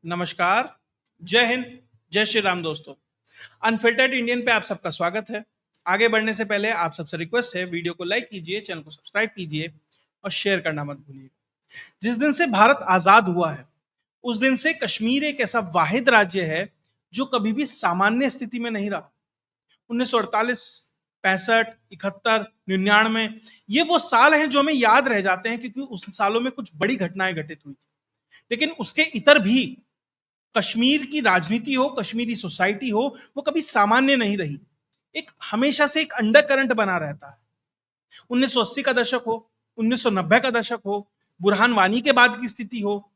नमस्कार, जय हिंद, जय श्री राम दोस्तों। अनफिल्टर्ड इंडियन पे आप सबका स्वागत है। आगे बढ़ने से पहले आप सबसे रिक्वेस्ट है, वीडियो को लाइक कीजिए, चैनल को सब्सक्राइब कीजिए और शेयर करना मत भूलिए। जिस दिन से भारत आजाद हुआ है, उस दिन से कश्मीर एक ऐसा वाहिद राज्य है जो कभी भी सामान्य स्थिति में नहीं रहा। 1948, 65, 71, 99 ये वो साल हैं जो हमें याद रह जाते हैं क्योंकि उस सालों में कुछ बड़ी घटनाएं घटित हुई थी। लेकिन उसके इतर भी कश्मीर की राजनीति हो, कश्मीरी सोसाइटी हो, वो कभी सामान्य नहीं रही। एक हमेशा से एक अंडर करंट बना रहता है। 1980 का दशक हो, 1990 का दशक हो, बुरहान वानी के बाद की स्थिति हो,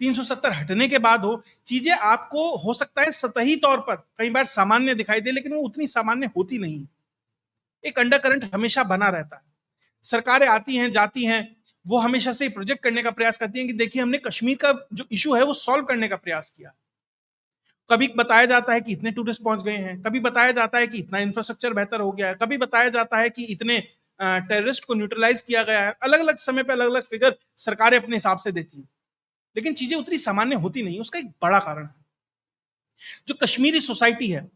370 हटने के बाद हो, चीजें आपको हो सकता है सतही तौर पर कई बार सामान्य दिखाई दे, लेकिन वो उतनी सामान्य होती नहीं। एक अंडर करंट हमेशा बना रहता है। सरकारें आती हैं, जाती हैं, वो हमेशा से प्रोजेक्ट करने का प्रयास करती हैं कि देखिए हमने कश्मीर का जो इशू है वो सॉल्व करने का प्रयास किया। कभी बताया जाता है कि इतने टूरिस्ट पहुंच गए हैं, कभी बताया जाता है कि इतना इंफ्रास्ट्रक्चर बेहतर हो गया है, कभी बताया जाता है कि इतने टेररिस्ट को न्यूट्रलाइज किया गया है। अलग अलग समय पे अलग अलग फिगर सरकारें अपने हिसाब से देती हैं, लेकिन चीजें उतनी सामान्य होती नहीं। उसका एक बड़ा कारण है जो कश्मीरी सोसाइटी है।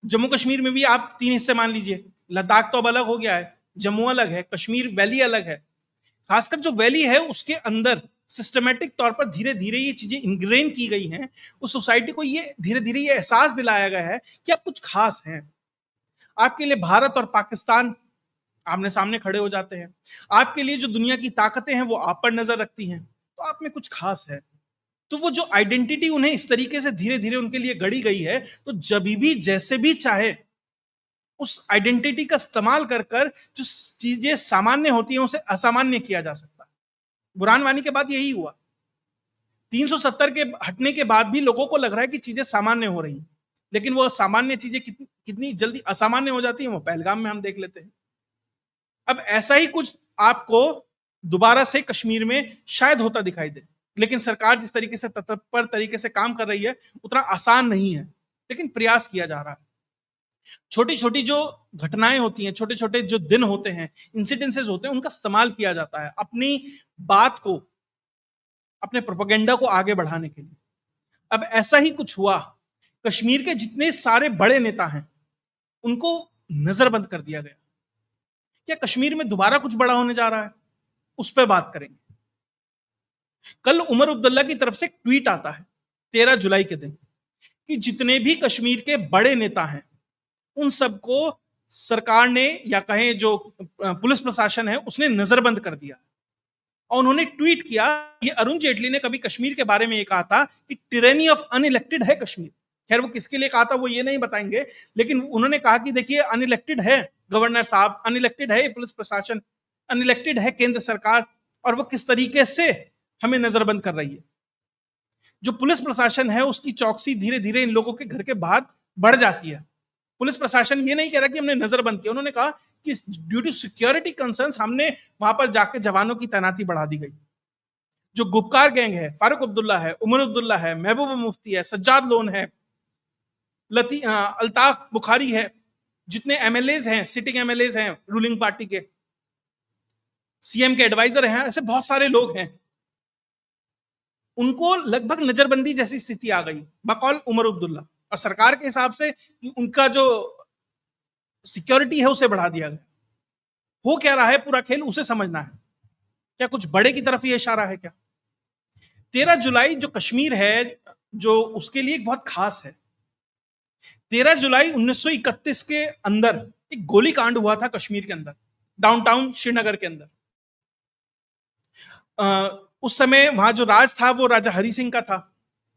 जम्मू कश्मीर में भी आप तीन हिस्से मान लीजिए, लद्दाख तो अब अलग हो गया है, जम्मू अलग है, कश्मीर वैली अलग है। खासकर जो वैली है उसके अंदर सिस्टमेटिक तौर पर धीरे धीरे ये चीजें इंग्रेन की गई हैं। उस सोसाइटी को ये धीरे धीरे ये एहसास दिलाया गया है कि आप कुछ खास हैं। आपके लिए भारत और पाकिस्तान आमने सामने खड़े हो जाते हैं। आपके लिए जो दुनिया की ताकतें हैं वो आप पर नजर रखती हैं, तो आप में कुछ खास है। तो वो जो आइडेंटिटी उन्हें इस तरीके से धीरे धीरे उनके लिए गढ़ी गई है, तो जब भी जैसे भी चाहे उस आइडेंटिटी का इस्तेमाल कर कर जो चीजें सामान्य होती हैं उसे असामान्य किया जा सकता है। बुरहान वानी के बाद यही हुआ। 370 के हटने के बाद भी लोगों को लग रहा है कि चीजें सामान्य हो रही हैं, लेकिन वो सामान्य चीजें कितनी जल्दी असामान्य हो जाती हैं वो पहलगाम में हम देख लेते हैं। अब ऐसा ही कुछ आपको दोबारा से कश्मीर में शायद होता दिखाई दे, लेकिन सरकार जिस तरीके से तत्पर तरीके से काम कर रही है उतना आसान नहीं है, लेकिन प्रयास किया जा रहा है। छोटी छोटी जो घटनाएं होती हैं, छोटे छोटे जो दिन होते हैं, इंसिडेंसेस होते हैं, उनका इस्तेमाल किया जाता है अपनी बात को, अपने प्रोपेगेंडा को आगे बढ़ाने के लिए। अब ऐसा ही कुछ हुआ। कश्मीर के जितने सारे बड़े नेता हैं उनको नजरबंद कर दिया गया। क्या कश्मीर में दोबारा कुछ बड़ा होने जा रहा है? उस पर बात करेंगे। कल उमर अब्दुल्ला की तरफ से एक ट्वीट आता है 13 जुलाई के दिन कि जितने भी कश्मीर के बड़े नेता हैं उन सबको सरकार ने या कहें जो पुलिस प्रशासन है उसने नजरबंद कर दिया। और उन्होंने ट्वीट किया, ये अरुण जेटली ने कभी कश्मीर के बारे में ये कहा था कि टिरेनी ऑफ अनइलेक्टेड है कश्मीर। खैर वो किसके लिए कहा था वो ये नहीं बताएंगे, लेकिन उन्होंने कहा कि देखिए अनइलेक्टेड है गवर्नर साहब, अनइलेक्टेड है पुलिस प्रशासन, अनइलेक्टेड है केंद्र सरकार, और वो किस तरीके से हमें नजरबंद कर रही है। जो पुलिस प्रशासन है उसकी चौकसी धीरे धीरे इन लोगों के घर के बाहर बढ़ जाती है। पुलिस प्रशासन ये नहीं कह रहा कि हमने नजरबंद किया, उन्होंने कहा कि ड्यू टू सिक्योरिटी कंसर्न्स हमने वहां पर जाकर जवानों की तैनाती बढ़ा दी गई। जो गुपकार गैंग है, फारूक अब्दुल्ला है, उमर अब्दुल्ला है, महबूबा मुफ्ती है, सज्जाद लोन है, अल्ताफ बुखारी है, जितने एमएलएज हैं, सिटिंग एमएलएज हैं रूलिंग पार्टी के, सीएम के एडवाइजर हैं, ऐसे बहुत सारे लोग हैं, उनको लगभग नजरबंदी जैसी स्थिति आ गई बकौल उमर अब्दुल्ला। और सरकार के हिसाब से उनका जो सिक्योरिटी है उसे बढ़ा दिया गया। हो क्या रहा है पूरा खेल उसे समझना है। क्या कुछ बड़े की तरफ ये इशारा है क्या? 13 जुलाई जो कश्मीर है, जो उसके लिए बहुत खास है। 13 जुलाई 1931 के अंदर एक गोलीकांड हुआ था कश्मीर के अंदर, डाउनटाउन श्रीनगर के अंदर। उस समय वहां जो राज था वो राजा हरि सिंह का था।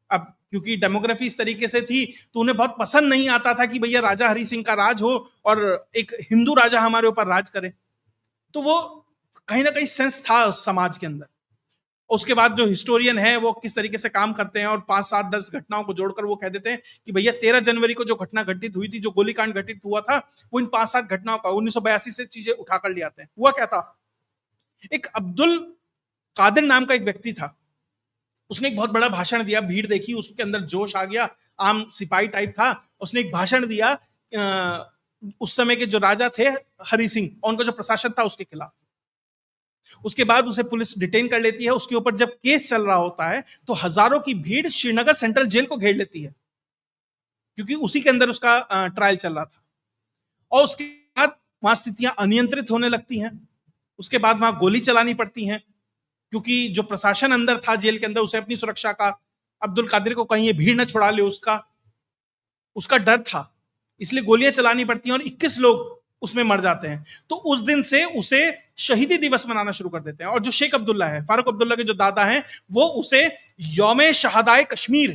अब क्योंकि डेमोग्राफी इस तरीके से थी तो उन्हें बहुत पसंद नहीं आता था कि भैया राजा हरि सिंह का राज हो और एक हिंदू राजा हमारे ऊपर राज करे। तो वो कहीं ना कहीं सेंस था उस समाज के अंदर। उसके बाद जो हिस्टोरियन है वो किस तरीके से काम करते हैं और 5 7 10 घटनाओं को जोड़कर वो कह देते हैं कि भैया 13 जनवरी को जो घटना घटित हुई थी, जो गोलीकांड घटित हुआ था, वो इन 5 7 घटनाओं का 1982 से चीजें उठाकर ले आते हैं। हुआ क्या था? एक अब्दुल कादिर नाम का एक व्यक्ति था, उसने एक बहुत बड़ा भाषण दिया, भीड़ देखी, उसके अंदर जोश आ गया, आम सिपाही टाइप था। उसने एक भाषण दिया उस समय के जो राजा थे हरि सिंह और उनका जो प्रशासन था उसके खिलाफ। उसके बाद उसे पुलिस डिटेन कर लेती है। उसके ऊपर जब केस चल रहा होता है तो हजारों की भीड़ श्रीनगर सेंट्रल जेल को घेर लेती है, क्योंकि उसी के अंदर उसका ट्रायल चल रहा था। और उसके बाद वहां स्थितियां अनियंत्रित होने लगती हैं। उसके बाद वहां गोली चलानी पड़ती हैं, क्योंकि जो प्रशासन अंदर था जेल के अंदर, उसे अपनी सुरक्षा का, अब्दुल कादिर को कहीं ये भीड़ न छुड़ा ले उसका उसका डर था, इसलिए गोलियां चलानी पड़ती हैं और 21 लोग उसमें मर जाते हैं। तो उस दिन से उसे शहीदी दिवस मनाना शुरू कर देते हैं। और जो शेख अब्दुल्ला है, फारूक अब्दुल्ला के जो दादा हैं, वो उसे यौम शहादाए कश्मीर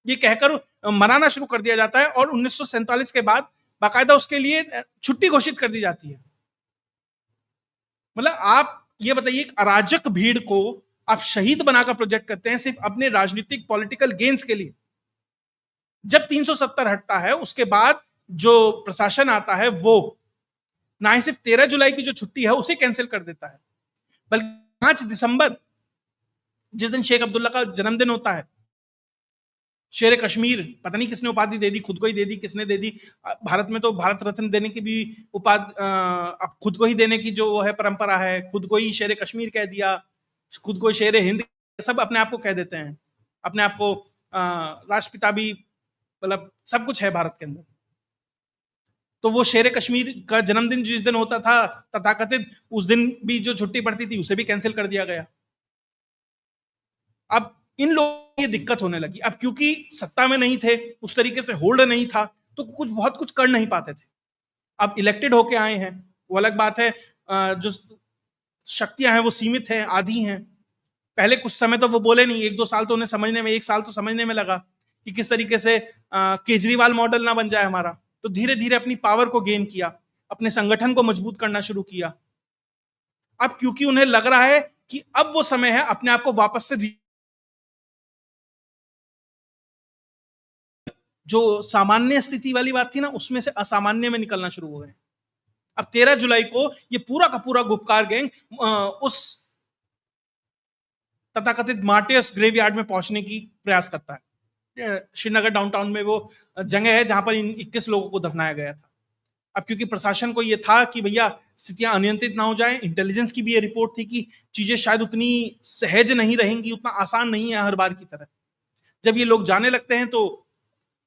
ये कहकर मनाना शुरू कर दिया जाता है। और 1947 के बाद बाकायदा उसके लिए छुट्टी घोषित कर दी जाती है। मतलब आप ये बताइए, एक अराजक भीड़ को आप शहीद बनाकर प्रोजेक्ट करते हैं सिर्फ अपने राजनीतिक पॉलिटिकल गेन्स के लिए। जब 370 हटता है उसके बाद जो प्रशासन आता है वो ना ही सिर्फ 13 जुलाई की जो छुट्टी है उसे कैंसिल कर देता है, बल्कि 5 दिसंबर, जिस दिन शेख अब्दुल्ला का जन्मदिन होता है, शेर कश्मीर, पता नहीं किसने उपाधि दे दी, खुद को ही दे दी, किसने दे दी। भारत में तो भारत रत्न देने की भी उपाधि, अब खुद को ही देने की जो है परंपरा है, खुद को ही शेर कश्मीर कह दिया, खुद को शेर हिंद, सब अपने आप को कह देते हैं, अपने आप को राष्ट्रपिता भी, मतलब सब कुछ है भारत के अंदर। तो वो शेर कश्मीर का जन्मदिन जिस दिन होता था तथाकथित, उस दिन भी जो छुट्टी पड़ती थी उसे भी कैंसिल कर दिया गया। अब इन लोगों को ये दिक्कत होने लगी। अब क्योंकि सत्ता में नहीं थे, उस तरीके से होल्ड नहीं था, तो कुछ बहुत कुछ कर नहीं पाते थे। अब इलेक्टेड होके आए हैं, वो अलग बात है। जो शक्तियां हैं वो सीमित हैं, आधी हैं। पहले कुछ समय तो वो बोले नहीं, 1-2 साल तो उन्हें समझने में, 1 साल तो समझने में लगा कि किस तरीके से केजरीवाल मॉडल ना बन जाए हमारा। तो धीरे धीरे अपनी पावर को गेन किया, अपने संगठन को मजबूत करना शुरू किया। अब क्योंकि उन्हें लग रहा है कि अब वो समय है अपने आप को वापस से, जो सामान्य स्थिति वाली बात थी ना, उसमें से असामान्य में निकलना शुरू हो गए। अब 13 जुलाई को ये पूरा का पूरा गुपकार गैंग उस तथाकथित मार्टियर्स ग्रेवयार्ड में पहुंचने की प्रयास करता है। श्रीनगर डाउनटाउन में वो जगह है जहां पर इन 21 लोगों को दफनाया गया था। अब क्योंकि प्रशासन को ये था कि भैया स्थितियां अनियंत्रित ना हो जाए, इंटेलिजेंस की भी ये रिपोर्ट थी कि चीजें शायद उतनी सहज नहीं रहेंगी, उतना आसान नहीं है हर बार की तरह। जब ये लोग जाने लगते हैं तो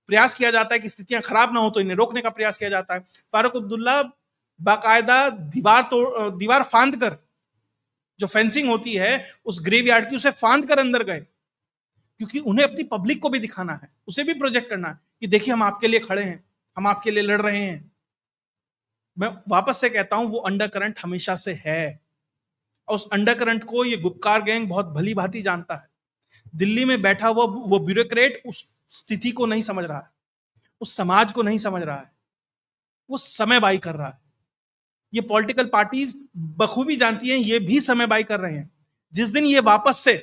प्रयास किया जाता है कि स्थितियां खराब ना हो, तो इन्हें रोकने का प्रयास किया जाता है। फारूक अब्दुल्ला बाकायदा दीवार फांद कर, जो फेंसिंग होती है उस ग्रेवयार्ड की, उसे फांद कर अंदर गए, क्योंकि उन्हें अपनी पब्लिक को भी दिखाना है, उसे भी प्रोजेक्ट करना है कि देखिए हम आपके लिए खड़े हैं, हम आपके लिए लड़ रहे हैं। मैं वापस से कहता हूं, वो अंडर करंट हमेशा से है, और उस अंडर करंट को ये गुपकार गैंग बहुत भली भांति जानता है। दिल्ली में बैठा हुआ वो ब्यूरोक्रेट उस स्थिति को नहीं समझ रहा है, उस समाज को नहीं समझ रहा है, वो समयबाई कर रहा है। ये पॉलिटिकल पार्टीज बखूबी जानती हैं, ये भी समयबाई कर रहे हैं। जिस दिन ये वापस से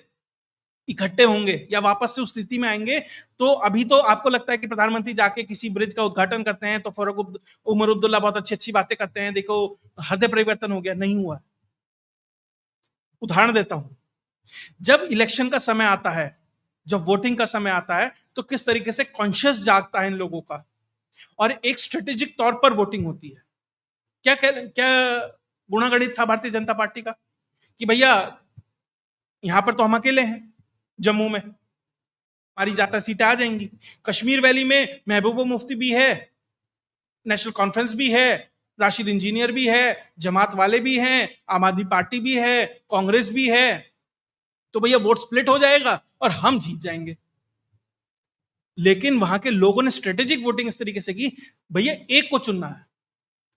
इकट्ठे होंगे या वापस से उस स्थिति में आएंगे, तो अभी तो आपको लगता है कि प्रधानमंत्री जाके किसी ब्रिज का उद्घाटन करते हैं तो फारूक उमर अब्दुल्ला बहुत अच्छी अच्छी बातें करते हैं, देखो हृदय परिवर्तन हो गया, नहीं हुआ। उदाहरण देता हूं, जब इलेक्शन का समय आता है, जब वोटिंग का समय आता है, तो किस तरीके से कॉन्शियस जागता है इन लोगों का, और एक स्ट्रेटेजिक तौर पर वोटिंग होती है। क्या क्या गुणागणित था भारतीय जनता पार्टी का कि भैया यहां पर तो हम अकेले हैं, जम्मू में हमारी ज्यादा सीटें आ जाएंगी, कश्मीर वैली में महबूबा मुफ्ती भी है, नेशनल कॉन्फ्रेंस भी है, राशिद इंजीनियर भी है, जमात वाले भी हैं, आम आदमी पार्टी भी है, कांग्रेस भी है, तो भैया वोट स्प्लिट हो जाएगा और हम जीत जाएंगे। लेकिन वहां के लोगों ने स्ट्रेटेजिक वोटिंग इस तरीके से की, भैया एक को चुनना है।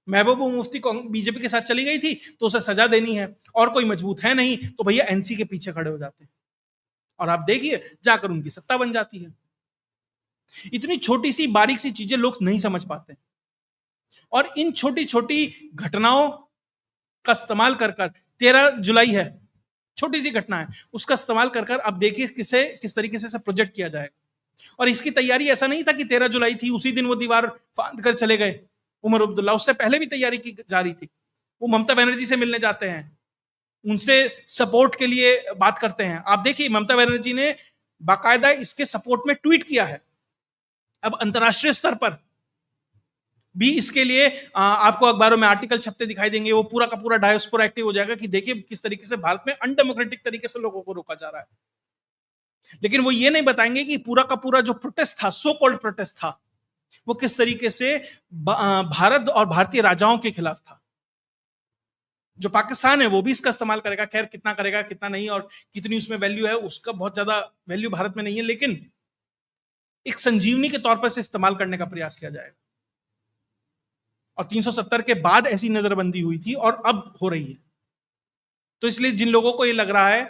महबूबा मुफ्ती बीजेपी के साथ चली गई थी तो उसे सजा देनी है, और कोई मजबूत है नहीं, तो भैया एनसी के पीछे खड़े हो जाते हैं, और आप देखिए जाकर उनकी सत्ता बन जाती है। इतनी छोटी सी बारीक सी चीजें लोग नहीं समझ पाते, और इन छोटी छोटी घटनाओं का इस्तेमाल कर कर, 13 जुलाई है, छोटी सी घटना है, उसका इस्तेमाल कर कर अब देखिए किस तरीके से प्रोजेक्ट किया जाएगा। और इसकी तैयारी ऐसा नहीं था कि 13 जुलाई थी उसी दिन वो दीवार फांद कर चले गए उमर अब्दुल्ला, उससे पहले भी तैयारी की जा रही थी। वो ममता बनर्जी से मिलने जाते हैं, उनसे सपोर्ट के लिए बात करते हैं। आप देखिए ममता बनर्जी ने बाकायदा इसके सपोर्ट में ट्वीट किया है। अब अंतरराष्ट्रीय स्तर पर भी इसके लिए आपको अखबारों में आर्टिकल छपते दिखाई देंगे, वो पूरा का पूरा डायस्पोरा एक्टिव हो जाएगा कि देखिए किस तरीके से भारत में अनडेमोक्रेटिक तरीके से लोगों को रोका जा रहा है। लेकिन वो ये नहीं बताएंगे कि पूरा का पूरा जो प्रोटेस्ट था, सो कॉल्ड प्रोटेस्ट था, वो किस तरीके से भारत और भारतीय राजाओं के खिलाफ था। जो पाकिस्तान है वो भी इसका इस्तेमाल करेगा, खैर कितना करेगा कितना नहीं और कितनी उसमें वैल्यू है, उसका बहुत ज्यादा वैल्यू भारत में नहीं है, लेकिन एक संजीवनी के तौर पर से इस्तेमाल करने का प्रयास किया जाएगा। और 370 के बाद ऐसी नजरबंदी हुई थी और अब हो रही है। तो इसलिए जिन लोगों को ये लग रहा है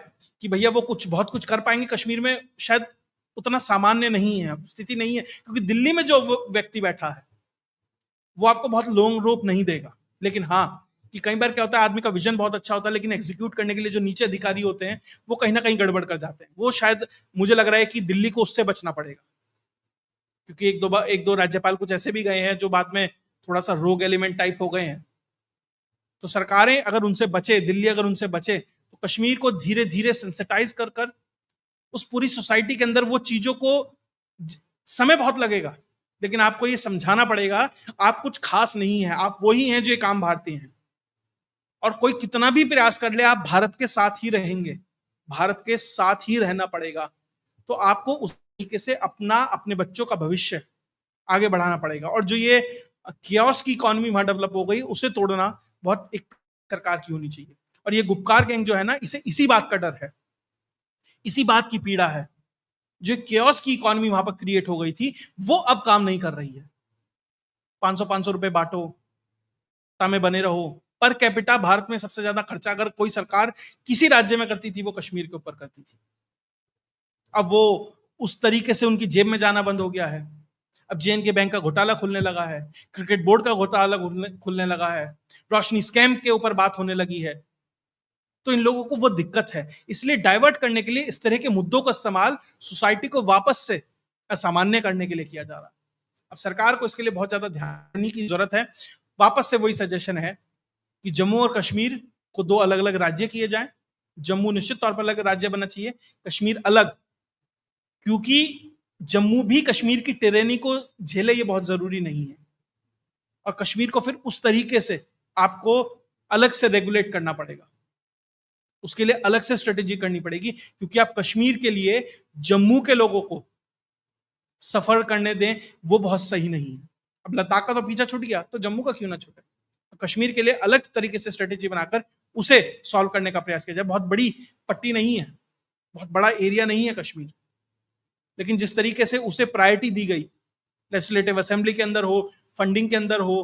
कि भैया वो कुछ बहुत कुछ कर पाएंगे कश्मीर में, शायद उतना सामान्य नहीं है, स्थिति नहीं है, क्योंकि दिल्ली में जो व्यक्ति बैठा है वो आपको बहुत लॉन्ग रोप नहीं देगा। लेकिन हाँ, कि कई बार क्या होता है, आदमी का विजन बहुत अच्छा होता है लेकिन एग्जीक्यूट करने के लिए जो नीचे अधिकारी होते हैं वो कहीं ना कहीं गड़बड़ कर जाते हैं। वो शायद मुझे लग रहा है कि दिल्ली को उससे बचना पड़ेगा, क्योंकि एक दो राज्यपाल कुछ ऐसे भी गए हैं जो बाद में थोड़ा सा रोग एलिमेंट टाइप हो गए हैं। तो सरकारें अगर उनसे बचे, दिल्ली अगर उनसे बचे, तो कश्मीर को धीरे धीरे सेंसिटाइज कर कर उस पूरी सोसाइटी के अंदर वो चीजों को, समय बहुत लगेगा लेकिन आपको ये समझाना पड़ेगा आप कुछ खास नहीं है, आप वही हैं जो एक आम भारतीय हैं। और कोई कितना भी प्रयास कर ले, आप भारत के साथ ही रहेंगे, भारत के साथ ही रहना पड़ेगा। तो आपको उस तरीके से अपना, अपने बच्चों का भविष्य आगे बढ़ाना पड़ेगा। और जो ये कियोस्क की इकोनॉमी वहां डेवलप हो गई, उसे तोड़ना बहुत एक सरकार की होनी चाहिए। और ये गुपकार गैंग जो है ना, इसे इसी बात का डर है, इसी बात की पीड़ा है। जो कियोस्क की इकोनॉमी वहां पर क्रिएट हो गई थी, वो अब काम नहीं कर रही है। 500 रुपए बांटो, में बने रहो। पर कैपिटा भारत में सबसे ज्यादा खर्चा अगर कोई सरकार किसी राज्य में करती थी वो कश्मीर के ऊपर करती थी। अब वो उस तरीके से उनकी जेब में जाना बंद हो गया है। अब जेएनके बैंक का घोटाला खुलने लगा है, क्रिकेट बोर्ड का घोटाला खुलने लगा है, रोशनी स्कैम के ऊपर बात होने लगी है। तो इन लोगों को वो दिक्कत है, इसलिए डाइवर्ट करने के लिए इस तरह के मुद्दों का इस्तेमाल सोसाइटी को वापस से असामान्य करने के लिए किया जा रहा है। अब सरकार को इसके लिए बहुत ज्यादा ध्यान देने की जरूरत है। वापस से वही सजेशन है कि जम्मू और कश्मीर को दो अलग अलग राज्य किए जाएं। जम्मू निश्चित तौर पर अलग राज्य बनना चाहिए, कश्मीर अलग, क्योंकि जम्मू भी कश्मीर की टेरेनी को झेले ये बहुत जरूरी नहीं है। और कश्मीर को फिर उस तरीके से आपको अलग से रेगुलेट करना पड़ेगा, उसके लिए अलग से स्ट्रेटेजी करनी पड़ेगी, क्योंकि आप कश्मीर के लिए जम्मू के लोगों को सफर करने दें वो बहुत सही नहीं है। अब लद्दाख का तो पीछा छूट गया, तो जम्मू का क्यों ना छूटे। कश्मीर के लिए अलग तरीके से स्ट्रेटेजी बनाकर उसे सॉल्व करने का प्रयास किया जाए। बहुत बड़ी पट्टी नहीं है, बहुत बड़ा एरिया नहीं है कश्मीर, लेकिन जिस तरीके से उसे प्रायोरिटी दी गई, लेजिस्लेटिव असेंबली के अंदर हो, फंडिंग के अंदर हो,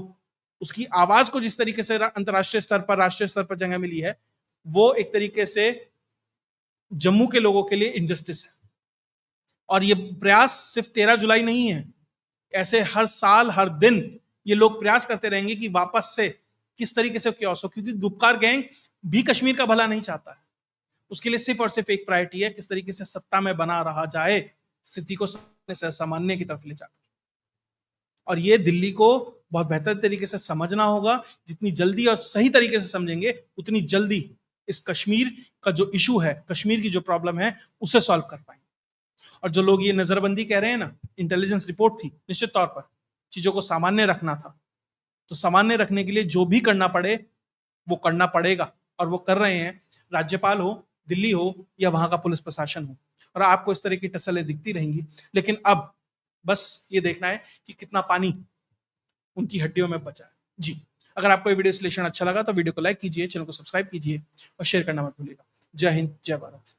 उसकी आवाज को जिस तरीके से अंतर्राष्ट्रीय स्तर पर, राष्ट्रीय स्तर पर जगह मिली है, वो एक तरीके से जम्मू के लोगों के लिए इनजस्टिस है। और ये प्रयास सिर्फ 13 जुलाई नहीं है, ऐसे हर साल हर दिन ये लोग प्रयास करते रहेंगे कि वापस से किस तरीके से क्योस हो, क्योंकि गुपकार गैंग भी कश्मीर का भला नहीं चाहता है। उसके लिए सिर्फ और सिर्फ एक प्रायोरिटी है, किस तरीके से सत्ता में बना रहा जाए, स्थिति को सामान्य की तरफ ले जाकर। और ये दिल्ली को बहुत बेहतर तरीके से समझना होगा। जितनी जल्दी और सही तरीके से समझेंगे उतनी जल्दी इस कश्मीर का जो इशू है, कश्मीर की जो प्रॉब्लम है, उसे सॉल्व कर पाएंगे। और जो लोग ये नजरबंदी कह रहे हैं ना, इंटेलिजेंस रिपोर्ट थी, निश्चित तौर पर चीजों को सामान्य रखना था, तो सामान्य रखने के लिए जो भी करना पड़े वो करना पड़ेगा, और वो कर रहे हैं। राज्यपाल हो, दिल्ली हो, या वहां का पुलिस प्रशासन हो। और आपको इस तरह की टसलें दिखती रहेंगी, लेकिन अब बस ये देखना है कि कितना पानी उनकी हड्डियों में बचा है। जी, अगर आपको ये वीडियो विश्लेषण अच्छा लगा तो वीडियो को लाइक कीजिए, चैनल को सब्सक्राइब कीजिए और शेयर करना मत भूलिएगा। जय हिंद, जय भारत।